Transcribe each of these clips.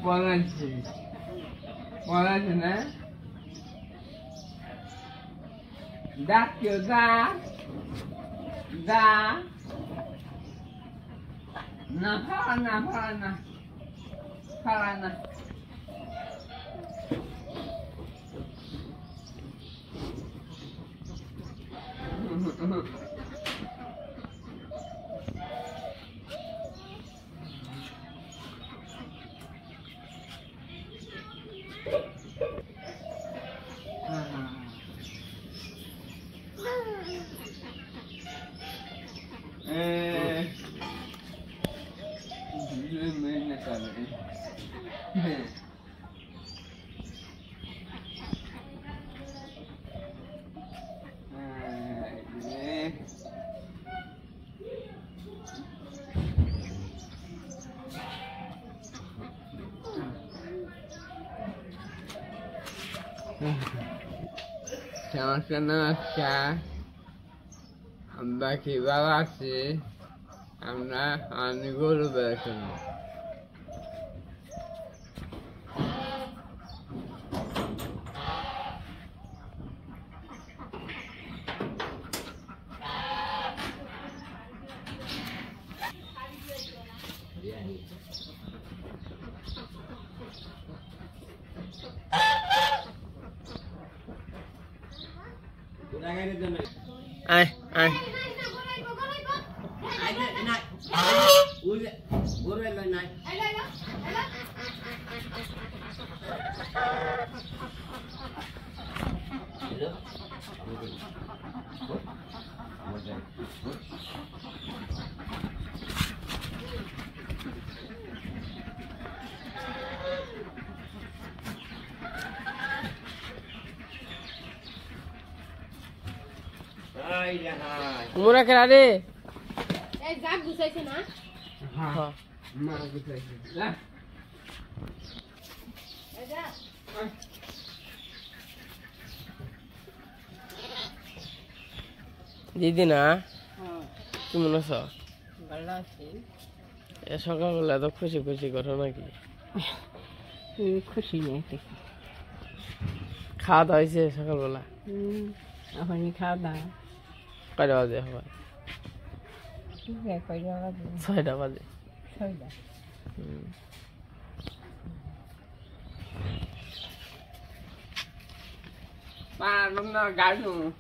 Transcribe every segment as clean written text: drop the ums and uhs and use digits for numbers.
পড়াচ্ছে না ডাক কেউ দা দা না খাওয়া না খাওয়া না খাওয়া না সমস্যা নমস্কার আমরা কিভাবে আছি আমরা অনেক গরু বেড়েছেন ai ai Mura kira deh. Zak gusai sih na? Ha. Ma gusai sih. Lah. Ada. Didi na? Cuma nasa. Bala sih. Esok aku lihat খুশি করো নাকি? খুশি নেই ঠিক। খাওয়া দাওয়া হয়েছে সকালবেলা? এখনই খাওয়া দাওয়া। কয়টা বাজে হবে? কয়টা বাজে? 6টা বাজে। 6টা।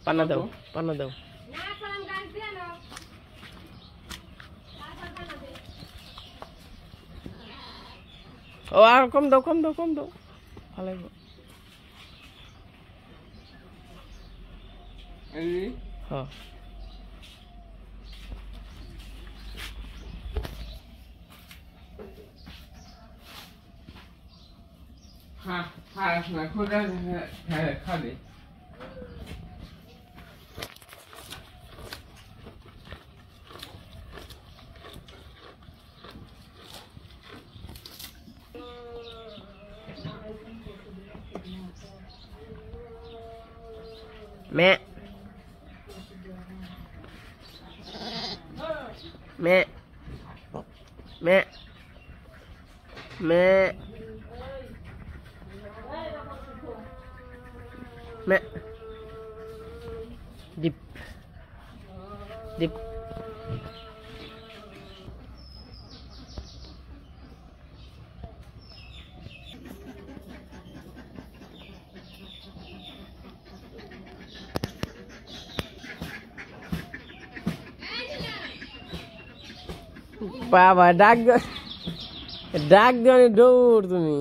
পানা দাও পানা দাও। ও আর কম দাও ভালো লাগবে। হ্যাঁ খাবে mẹ mẹ mẹ mẹ mẹ dip dip বাবা ডাক দিয়ে দৌড় তুমি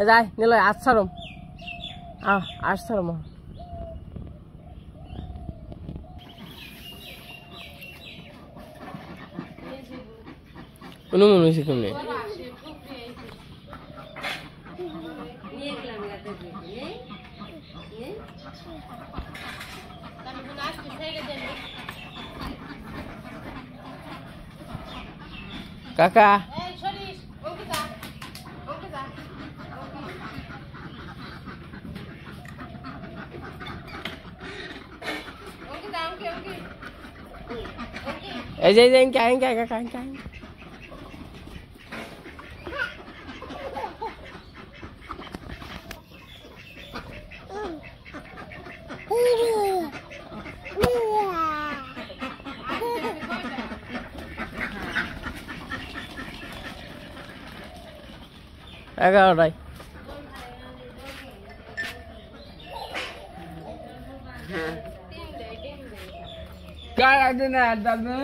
যাই নিল আচ্ছারম আচ্ছারম কোনো মনে হয়েছে কেমনি কাকা এই যে কাকা এগারোটায় না দাদু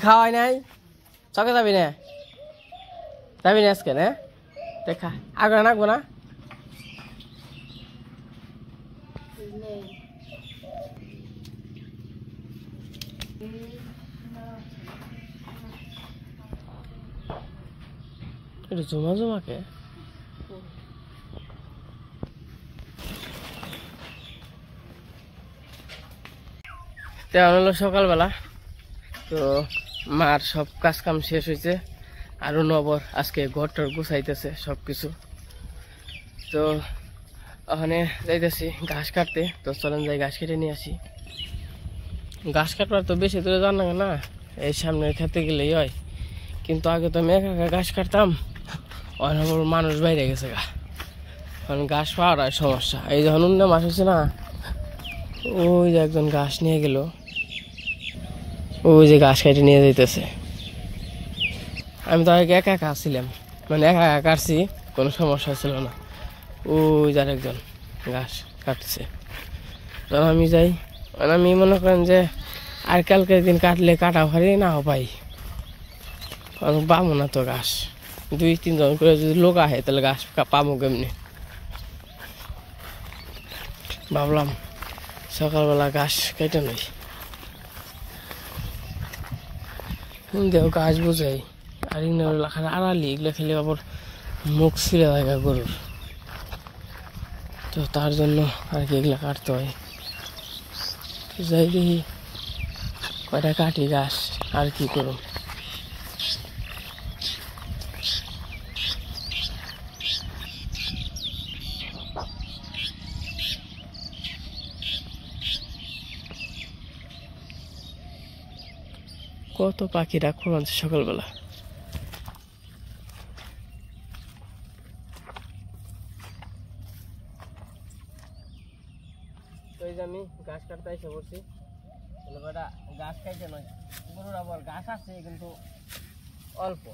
খাওয়াই নাই চকে যাবি না আজকে না দেখা আগে নাকবো না এটা জমাকে তেমন হলো সকালবেলা তো মার সব কাজ কাম শেষ হয়েছে আরো নবর আজকে ঘরটার গুছাইতেছে সবকিছু তো ওখানে যাইতেছি ঘাস কাটতে তো চলেন যাই ঘাস কেটে নিয়ে আসি ঘাস কাটবার তো বেশি দূরে যান না এই সামনের খেতে গেলেই হয় কিন্তু আগে তো আমি একা একা ঘাস কাটতাম অনেক মানুষ বাইরে গেছে গা এখন ঘাস পাওয়ার সমস্যা এই যখন অন্য মাস হচ্ছে না ওই যে একজন ঘাস নিয়ে গেল ওই যে ঘাস কেটে নিয়ে যাইতেছে আমি তো আগে একা একা ছিলাম মানে একা একা কাটছি কোনো সমস্যা ছিল না ওই যার একজন ঘাস কাটছে তখন আমি যাই আমি মনে করেন যে আর কালকের দিন কাটলে কাটা ভারি না পাই পাবো না তো ঘাস 2-3 জন করে যদি লোক আহে তাহলে ঘাস পাবো কেমনি ভাবলাম সকালবেলা ঘাস কেটে নই দেও গাছ বুঝাই আর আড়ালি এগুলো খেলে আবার মুখ ছিঁড়ে হয় গরুর তো তার জন্য আর কি এগুলো কাটতে হয় যাই দেখি কয়টা কাটি গাছ আর কি করুন কত পাখি ডাক পড়ছে সকালবেলা তো এই যে আমি ঘাস কাটতে এসে পড়ছি ঘাস খাইতে নয় গরুরা বল ঘাস আছে কিন্তু অল্প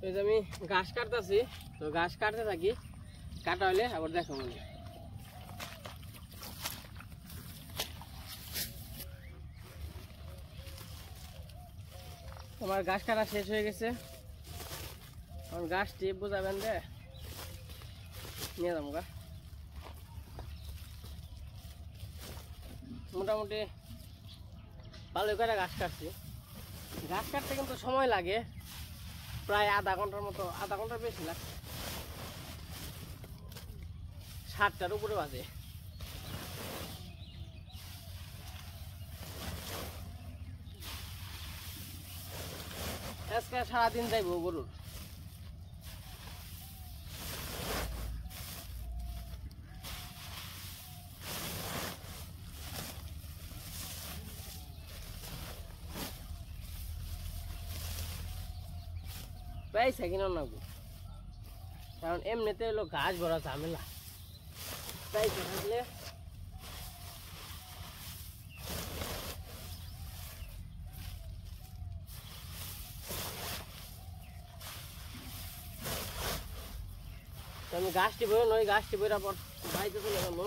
এই যে আমি ঘাস কাটতেছি, তো ঘাস কাটতে থাকি, কাটা হলে আবার দেখো মনে। আমার ঘাস কাটা শেষ হয়ে গেছে, এখন ঘাসটি বোঝাবেন রে নিয়ে যাবো গা। মোটামুটি ভালোই করে ঘাস কাটছি। ঘাস কাটতে কিন্তু সময় লাগে প্রায় আধা ঘন্টার মতো, আধা ঘন্টার বেশি লাগে। 7টার উপরে বাজে। আজকে সারাদিন যাইব গরুর। পাইছে কিনা নাগো, কারণ এমনিতে হলো ঘাস ভরা ঝামেলা। পাইছে থাকলে আমি ঘাসটি বই নই, ঘাসটি বইরা পর বাড়িতে চলে যাবো।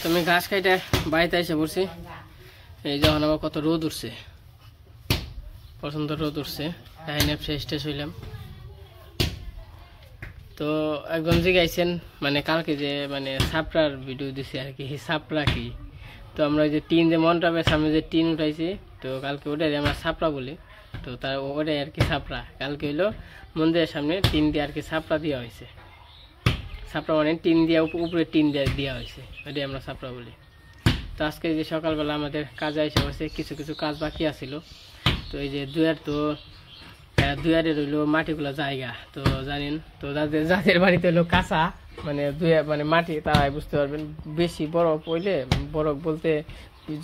তুমি ঘাস খাইতে বাড়িতে এসে পড়ছি। এই যখন আমার কত রোদ উঠছে, পছন্দ রোদ উঠছে, এখানে ফ্রেশ ট্রেশ হইলাম। তো একজন জিগাইছেন মানে কালকে যে মানে সাপড়ার ভিডিও দিছি আর কি, সাপড়া কি। তো আমরা যে টিন যে মন্ডপের সামনে যে টিন উঠাইছি, তো কালকে ওটাই আমরা সাপড়া বলি। তো তার ওটাই আর কি সাপড়া। কালকে হইলো মন্দিরের সামনে টিন দিয়ে আর কি সাপড়া দেওয়া হয়েছে। সাপড়া মানে টিন দিয়ে উপরে টিন দেওয়া হয়েছে, ওটাই আমরা সাপড়া বলি। তো আজকে যে সকালবেলা আমাদের কাজে এসে পড়ছে, কিছু কিছু কাজ বাকি আছিল। তো এই যে দুয়ারে রইলো মাটিগুলো জায়গা, তো জানেন তো যাদের বাড়িতে হইলো কাঁচা মানে মানে মাটি, তারাই বুঝতে পারবেন। বেশি বরফ হইলে, বরফ বলতে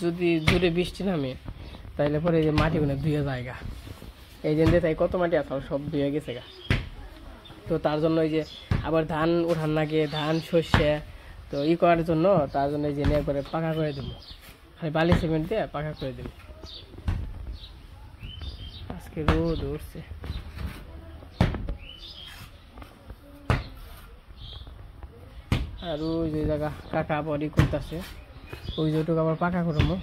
যদি জোরে বৃষ্টি নামে তাহলে পরে এই যে মাটিগুলো ধুয়ে জায়গা, এই যে তাই কত মাটি আছে সব ধুয়ে গেছে গা। তো তার জন্য এই যে আবার ধান উঠান লাগে, ধান শস্যে, তো করার জন্য তার জন্য এই যে নিয়ে করে পাকা করে দেবো, খালি বালি সিমেন্ট দিয়ে পাকা করে দেবো। আজকে রোদ উঠছে। আর ওই যে জায়গা কাকা বড়ি করতেছে, ওই যেটুকু আবার পাকা করবো।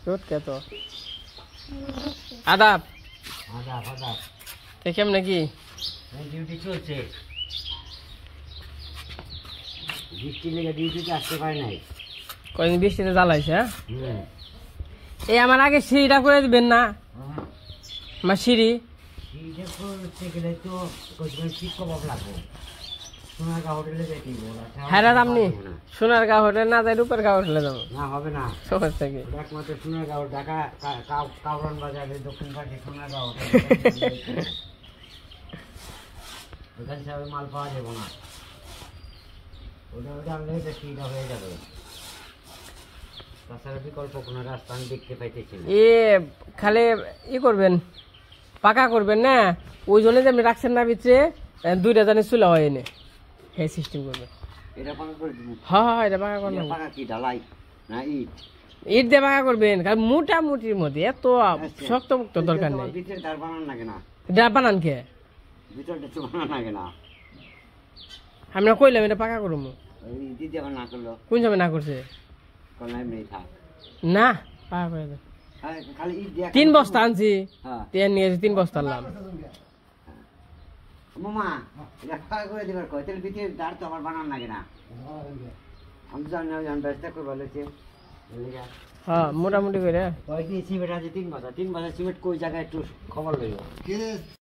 রোদ কে তো আদাব কেমন নাকি ডিউটি চলছে, বৃষ্টি লেগে ডিউটিতে আসতে পারে নাই। কয়দিন বৃষ্টিতে জ্বালাইছে। হ্যাঁ এই আমার আগে সিঁড়িটা করে দিবেন না, আমার সিঁড়ি করতে গেলে তো ঠিক কবাব লাগবে। সোনারগাঁ হোটেলে যেতে হ্যাঁ আপনি সোনারগাঁ হোটেল না যাই রূপেরগাঁ হোটেলে যাবো না, হবে না। সবার থেকে একমাত্র সোনারগাঁও, ঢাকা কাউরান বাজারে দক্ষিণ পাশে সোনারগাঁও হোটেল, ওখান থেকে মাল পাওয়া যাবে না। ওটা আনলে ঠিক হয়ে যাবে, তাছাড়া বিকল্প কোনো রাস্তা আমি দেখতে পাইতেছি না। খালি করবেন, পাকা করবেন না, ওই জন্য যে আপনি রাখছেন না ভিতরে, দুইটা জানি চুলা হয় এনে সেই সিস্টেম করবেন। এটা পাকা করে দিবেন? হ্যাঁ এটা পাকা করবেন। পাকা কি ঢালাই না ইট? ইট দিয়ে পাকা করবেন, কারণ মোটামুটির মধ্যে এত শক্ত মুক্ত দরকার নেই। ভিতরে ধার বানান লাগে না? এটা বানান কে ভিতরটা তো বানান লাগে না? আমরা কইলাম এটা পাকা করবো, দিদি আবার না করলো? কোন সময় না করছে? এমনি থাক না পাকা করে দেন। খালি ইট দিয়া 3 বস্তা আনছি হ্যাঁ তেল নিয়ে 3 বস্তা আনলাম মামা এটা ফাঁকা করে দিবার কয় তেল ভিতরে দাঁড় তো আমার বানান লাগে না আমি জানি না জান ব্যস্ত করে বলেছে হ্যাঁ মোটামুটি করে কয়েকদিন সিমেন্ট আছে 3 বছর সিমেন্ট কই জায়গায় একটু খবর লইব